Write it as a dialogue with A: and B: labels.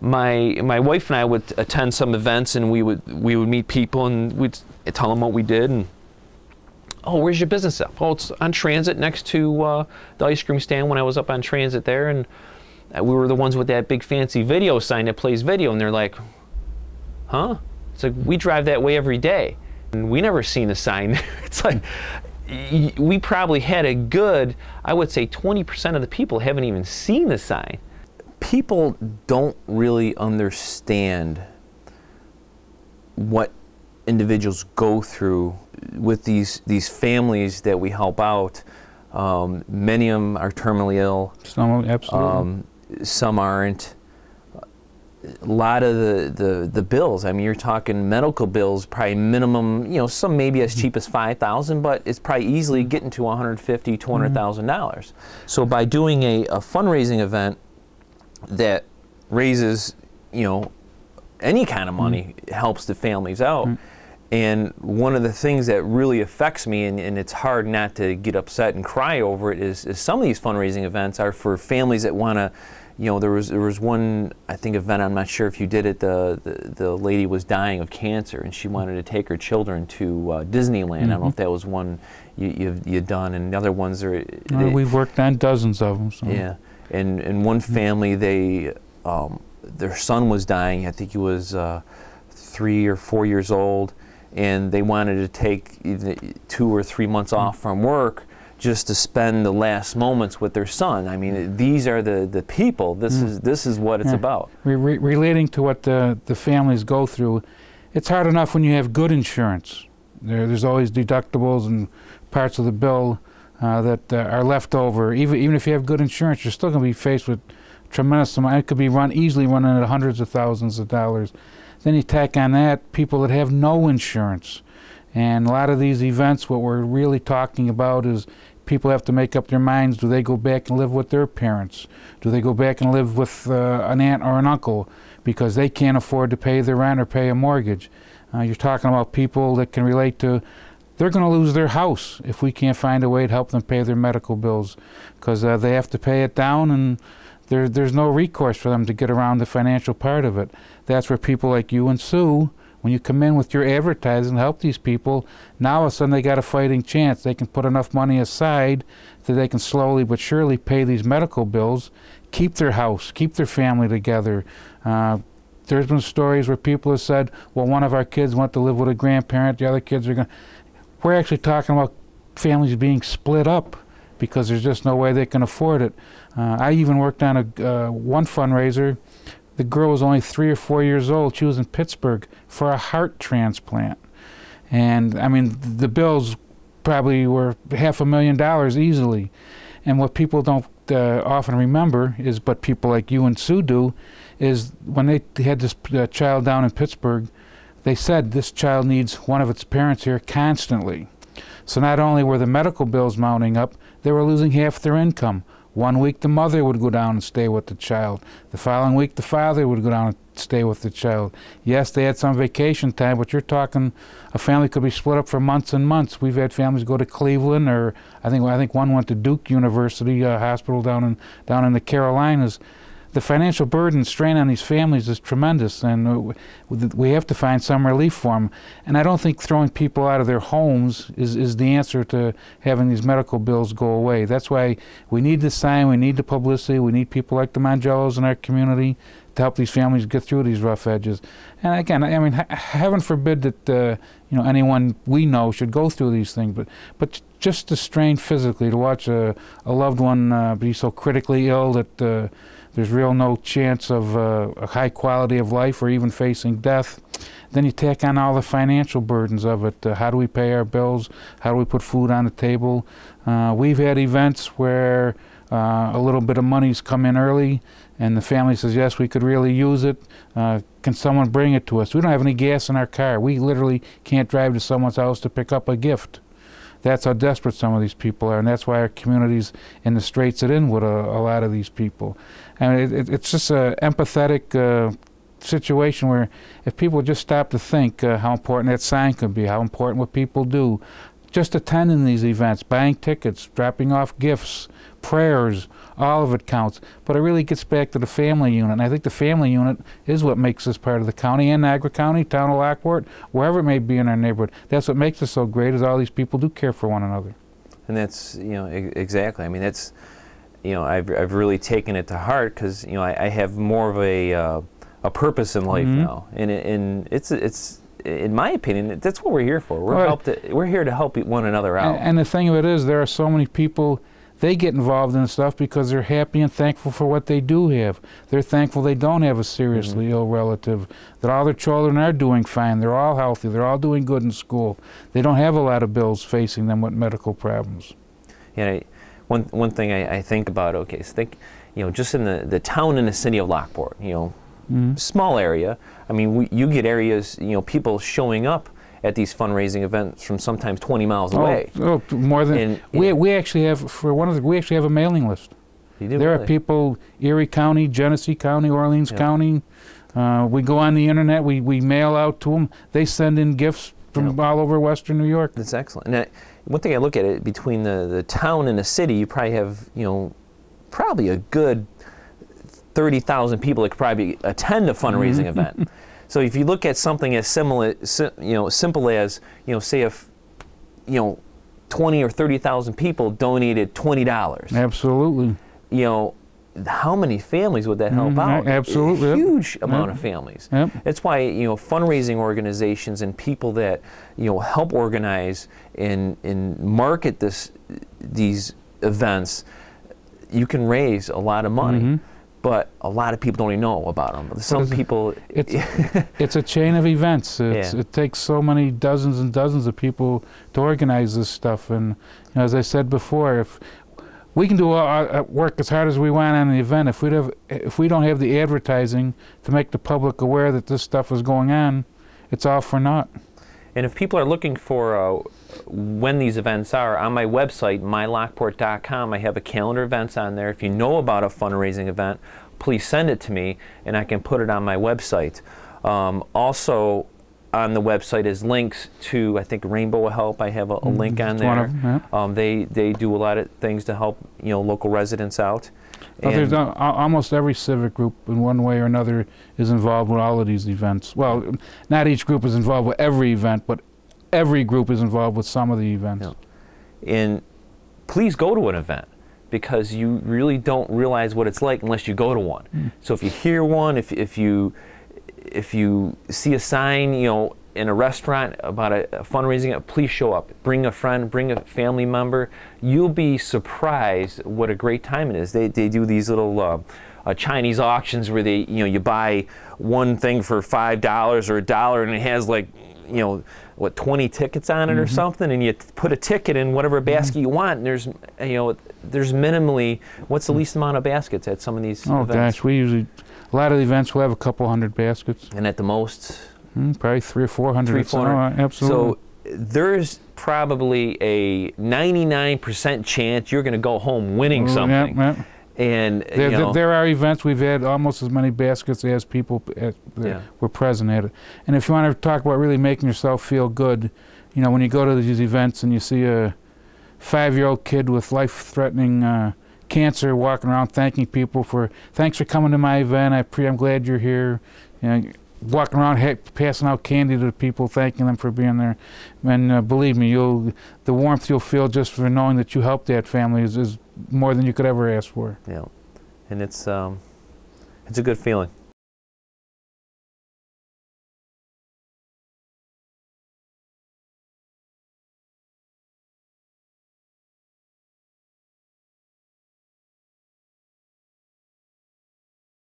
A: my wife and I would attend some events, and we would meet people, and we'd tell them what we did. And oh, where's your business at? Oh, it's on Transit next to the ice cream stand. When I was up on Transit there, and we were the ones with that big fancy video sign that plays video. And they're like, huh? It's like, we drive that way every day, and we never seen a sign. It's like, we probably had a good, I would say 20% of the people haven't even seen the sign.
B: People don't really understand what individuals go through with these families that we help out. Many of them are terminally ill.
C: Some, absolutely.
B: Some aren't. A lot of the bills, I mean, you're talking medical bills, probably minimum, you know, some maybe as cheap as $5,000, but it's probably easily getting to $150,000, $200,000. So by doing a fundraising event that raises, you know, any kind of money, helps the families out. And one of the things that really affects me, and it's hard not to get upset and cry over it, is some of these fundraising events are for families that want to, you know, there was one, I think, event, I'm not sure if you did it, the lady was dying of cancer, and she wanted to take her children to Disneyland. I don't know if that was one you've done, and the other ones are...
C: we've worked on dozens of them. So.
B: Yeah, and one family, they, their son was dying, I think he was 3 or 4 years old, and they wanted to take either 2 or 3 months off from work just to spend the last moments with their son. I mean, these are the people. This is what it's about.
C: Relating to what the families go through, it's hard enough when you have good insurance. There's always deductibles and parts of the bill that are left over. Even if you have good insurance, you're still going to be faced with tremendous amount. It could be easily running at hundreds of thousands of dollars. Then you tack on that people that have no insurance. And a lot of these events, what we're really talking about is people have to make up their minds. Do they go back and live with their parents? Do they go back and live with an aunt or an uncle because they can't afford to pay their rent or pay a mortgage? You're talking about people that can relate to, they're going to lose their house if we can't find a way to help them pay their medical bills, because they have to pay it down, and there's no recourse for them to get around the financial part of it. That's where people like you and Sue, when you come in with your advertising to help these people, now all of a sudden they got a fighting chance. They can put enough money aside that they can slowly but surely pay these medical bills, keep their house, keep their family together. There's been stories where people have said, well, one of our kids went to live with a grandparent, the other kids are going to... We're actually talking about families being split up because there's just no way they can afford it. I even worked on one fundraiser. The girl was only 3 or 4 years old. She was in Pittsburgh for a heart transplant. And, I mean, the bills probably were $500,000 easily. And what people don't often remember is, but people like you and Sue do, is when they had this child down in Pittsburgh, they said this child needs one of its parents here constantly. So not only were the medical bills mounting up, they were losing half their income. 1 week the mother would go down and stay with the child. The following week the father would go down and stay with the child. Yes, they had some vacation time, but you're talking a family could be split up for months and months. We've had families go to Cleveland, or I think one went to Duke University Hospital down in the Carolinas. The financial burden and strain on these families is tremendous, and we have to find some relief for them. And I don't think throwing people out of their homes is the answer to having these medical bills go away. That's why we need the sign, we need the publicity, we need people like the Mongielos in our community to help these families get through these rough edges. And again, I mean, heaven forbid that anyone we know should go through these things, but just the strain physically to watch a loved one be so critically ill that there's no chance of a high quality of life or even facing death. Then you tack on all the financial burdens of it. How do we pay our bills? How do we put food on the table? We've had events where a little bit of money's come in early, and the family says, yes, we could really use it. Can someone bring it to us? We don't have any gas in our car. We literally can't drive to someone's house to pick up a gift. That's how desperate some of these people are, and that's why our community's in the straits it in with a lot of these people. And it's just an empathetic situation where if people just stop to think how important that sign could be, how important what people do, just attending these events, buying tickets, dropping off gifts, prayers, all of it counts. But it really gets back to the family unit, and I think the family unit is what makes us part of the county and Niagara County, town of Lockport, wherever it may be in our neighborhood. That's what makes us so great, is all these people do care for one another.
B: And that's, you know, exactly. I mean, that's, you know, I've really taken it to heart, because, you know, I have more of a purpose in life now, and it's in my opinion, that's what we're here for. We're here to help one another out.
C: And the thing of it is, there are so many people, they get involved in stuff because they're happy and thankful for what they do have. They're thankful they don't have a seriously ill relative, that all their children are doing fine, they're all healthy, they're all doing good in school. They don't have a lot of bills facing them with medical problems.
B: Yeah, one thing I think about, okay, so think, you know, just in the town and the city of Lockport, you know, small area. I mean, you get areas, you know, people showing up at these fundraising events from sometimes 20 miles away.
C: Oh, more than we actually have, for one of the, we actually have a mailing list.
B: You do,
C: there
B: really?
C: are people, Erie County, Genesee County, Orleans County. We go on the internet. We mail out to them. They send in gifts from all over Western New York.
B: That's excellent. And one thing I look at it, between the town and the city, you probably have, you know, probably a good 30,000 people that could probably attend a fundraising event. So if you look at something as simple as, you know, say if, you know, 20 or 30,000 people donated $20.
C: Absolutely.
B: You know, how many families would that help out?
C: Absolutely.
B: A huge amount of families. That's why, you know, fundraising organizations and people that, you know, help organize and market these events, you can raise a lot of money. But a lot of people don't even know about them. Some people...
C: It's a chain of events. It takes so many dozens and dozens of people to organize this stuff. And, you know, as I said before, if we can do work as hard as we want on the event, if we don't have the advertising to make the public aware that this stuff is going on, it's all for naught.
B: And if people are looking for when these events are, on my website, mylockport.com, I have a calendar of events on there. If you know about a fundraising event, please send it to me, and I can put it on my website. Also, on the website is links to, I think, Rainbow will Help. I have a link on there. They do a lot of things to help, you know, local residents out.
C: Well, there's almost every civic group in one way or another is involved with all of these events. Well, not each group is involved with every event, but every group is involved with some of the events.
B: And please go to an event, because you really don't realize what it's like unless you go to one. So if you hear one, if you see a sign, you know, in a restaurant about a fundraising, please show up. Bring a friend, bring a family member. You'll be surprised what a great time it is. They do these little Chinese auctions where they, you know, you buy one thing for $5 or $1, and it has, like, you know, what, 20 tickets on it or something, and you put a ticket in whatever basket you want, and there's, you know, there's minimally, what's the least amount of baskets at some of these events?
C: Gosh, we usually, a lot of the events will have a couple hundred baskets.
B: And at the most?
C: Probably 300 or 400.
B: 300, 400.
C: Absolutely.
B: So there's probably a 99% chance you're going to go home winning something. And
C: there are events we've had almost as many baskets as people were present at it. And if you want to talk about really making yourself feel good, you know, when you go to these events and you see a 5-year-old kid with life-threatening cancer walking around thanking people for, thanks for coming to my event, I'm glad you're here. You know, walking around passing out candy to people, thanking them for being there. And believe me, the warmth you'll feel just for knowing that you helped that family is more than you could ever ask for.
B: Yeah, and it's a good feeling.